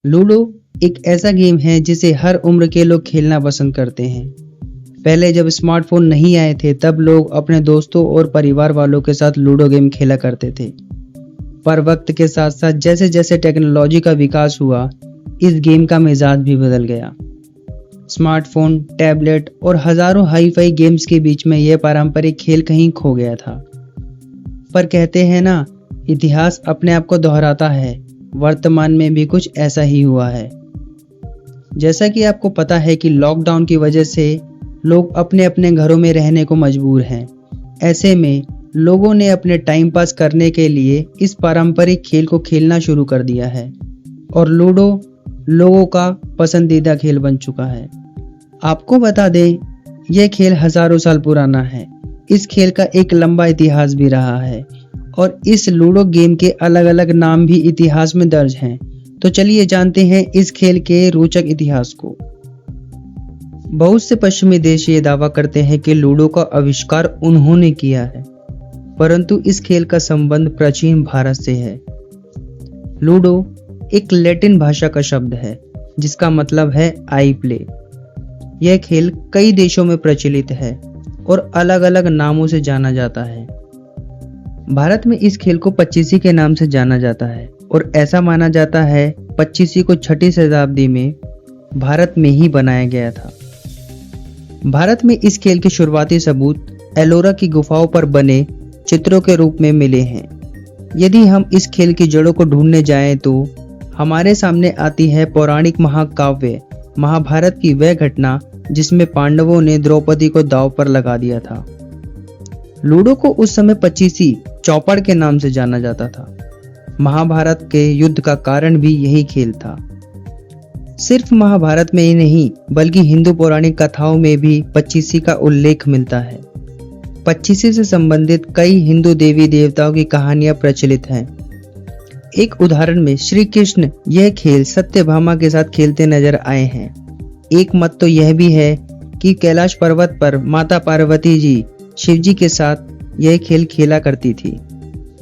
Ludo एक ऐसा game है जिसे हर उम्र के लोग खेलना पसंद करते हैं। पहले जब स्मार्टफोन नहीं आए थे तब लोग अपने दोस्तों और परिवार वालों के साथ लूडो गेम खेला करते थे। पर वक्त के साथ साथ जैसे जैसे टेक्नोलॉजी का विकास हुआ, इस गेम का मिजाज भी बदल गया। स्मार्टफोन, टैबलेट और हजारों हाई-फाई गेम्स के बीच में यह पारंपरिक खेल कहीं खो गया था। पर कहते हैं ना, इतिहास अपने आप को दोहराता है। वर्तमान में भी कुछ ऐसा ही हुआ है। जैसा कि आपको पता है कि लॉकडाउन की वजह से लोग अपने अपने घरों में रहने को मजबूर हैं। ऐसे में लोगों ने अपने टाइम पास करने के लिए इस पारंपरिक खेल को खेलना शुरू कर दिया है और लूडो लोगों का पसंदीदा खेल बन चुका है। आपको बता दें, यह खेल हजारों साल पुराना है। इस खेल का एक लंबा इतिहास भी रहा है और इस लूडो गेम के अलग अलग नाम भी इतिहास में दर्ज हैं। तो चलिए जानते हैं इस खेल के रोचक इतिहास को। बहुत से पश्चिमी देश ये दावा करते हैं कि लूडो का आविष्कार उन्होंने किया है, परंतु इस खेल का संबंध प्राचीन भारत से है। लूडो एक लैटिन भाषा का शब्द है जिसका मतलब है आई प्ले। यह खेल कई देशों में प्रचलित है और अलग अलग नामों से जाना जाता है। भारत में इस खेल को पच्चीसी के नाम से जाना जाता है और ऐसा माना जाता है पच्चीसी को 6ठी शताब्दी में भारत में ही बनाया गया था। भारत में इस खेल के शुरुआती सबूत एलोरा की गुफाओं पर बने चित्रों के रूप में मिले हैं। यदि हम इस खेल की जड़ों को ढूंढने जाएं तो हमारे सामने आती है पौराणिक महाकाव्य महाभारत की वह घटना जिसमें पांडवों ने द्रौपदी को दांव पर लगा दिया था। लूडो को उस समय पच्चीसी चौपड़ के नाम से जाना जाता था। महाभारत के युद्ध का कारण भी यही खेल था। सिर्फ महाभारत में ही नहीं बल्कि हिंदू पौराणिक कथाओं में भी पच्चीसी का उल्लेख मिलता है। पच्चीसी से संबंधित कई हिंदू देवी देवताओं की कहानियां प्रचलित हैं। एक उदाहरण में श्री कृष्ण यह खेल सत्यभामा के साथ खेलते नजर आए हैं। एक मत तो यह भी है कि कैलाश पर्वत पर माता पार्वती जी शिवजी के साथ यह खेल खेला करती थी।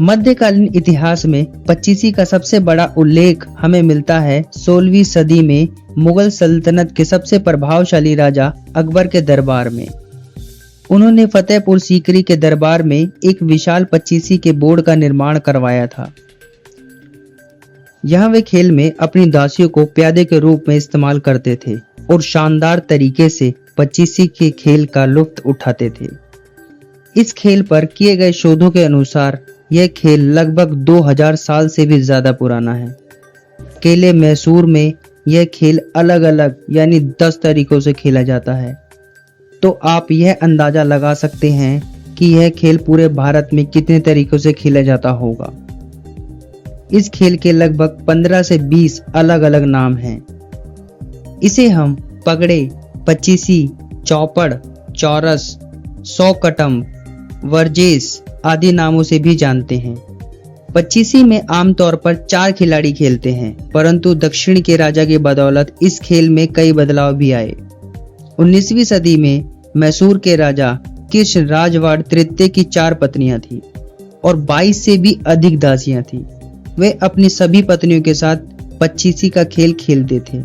मध्यकालीन इतिहास में पच्चीसी का सबसे बड़ा उल्लेख हमें मिलता है 16वीं सदी में मुगल सल्तनत के सबसे प्रभावशाली राजा अकबर के दरबार में। उन्होंने फतेहपुर सीकरी के दरबार में एक विशाल पच्चीसी के बोर्ड का निर्माण करवाया था। यहाँ वे खेल में अपनी दासियों को प्यादे के रूप में इस्तेमाल करते थे और शानदार तरीके से पच्चीसी के खेल का लुत्फ उठाते थे। इस खेल पर किए गए शोधों के अनुसार यह खेल लगभग 2000 साल से भी ज्यादा पुराना है। केले मैसूर में यह खेल अलग अलग यानी 10 तरीकों से खेला जाता है। तो आप यह अंदाजा लगा सकते हैं कि यह खेल पूरे भारत में कितने तरीकों से खेला जाता होगा। इस खेल के लगभग 15 से 20 अलग अलग नाम हैं। इसे हम पगड़े, पच्चीसी, चौपड़, चौरस, 100 कटम, वर्जेस आदि नामों से भी जानते हैं। पच्चीसी में आमतौर पर 4 खिलाड़ी खेलते हैं, परंतु दक्षिण के राजा की बदौलत इस खेल में कई बदलाव भी आए। 19वीं सदी में मैसूर के राजा कृष्ण राजवाड़ तृतीय की 4 पत्नियां थीं और 22 से भी अधिक दासियां थीं। वे अपनी सभी पत्नियों के साथ पच्चीसी का खेल खेलते थे।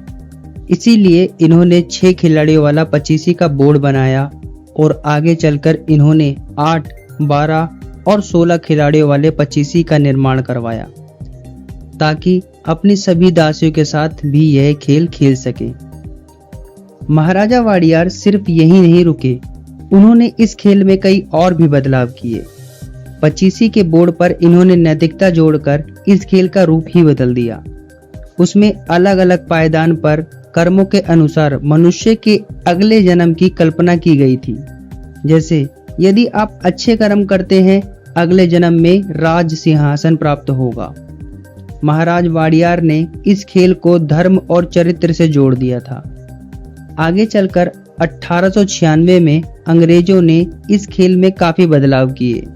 इसीलिए इन्होंने 6 खिलाड़ियों वाला पच्चीसी का बोर्ड बनाया और आगे चलकर इन्होंने 8, 12 और 16 खिलाड़ियों वाले पच्चीसी का निर्माण करवाया ताकि अपनी सभी दासियों के साथ भी यह खेल खेल सके। महाराजा वाडियार सिर्फ यही नहीं रुके, उन्होंने इस खेल में कई और भी बदलाव किए। पच्चीसी के बोर्ड पर इन्होंने नैतिकता जोड़कर इस खेल का रूप ही बदल दिया। उसमें अलग अलग पायदान पर कर्मों के अनुसार मनुष्य के अगले जन्म की कल्पना की गई थी। जैसे यदि आप अच्छे कर्म करते हैं, अगले जन्म में राज सिंहासन प्राप्त होगा। महाराज वाडियार ने इस खेल को धर्म और चरित्र से जोड़ दिया था। आगे चलकर 1896 में अंग्रेजों ने इस खेल में काफी बदलाव किए।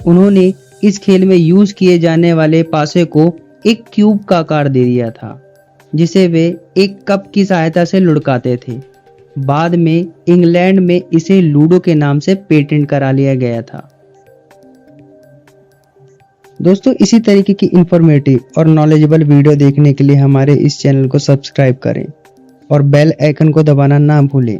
उन्होंने इस खेल में यूज किए जाने वाले पासे को एक क्यूब का आकार दे दिया था, जिसे वे एक कप की सहायता से लुढ़काते थे। बाद में इंग्लैंड में इसे लूडो के नाम से पेटेंट करा लिया गया था। दोस्तों इसी तरीके की इंफॉर्मेटिव और नॉलेजेबल वीडियो देखने के लिए हमारे इस चैनल को सब्सक्राइब करें और बेल आइकन को दबाना ना भूलें।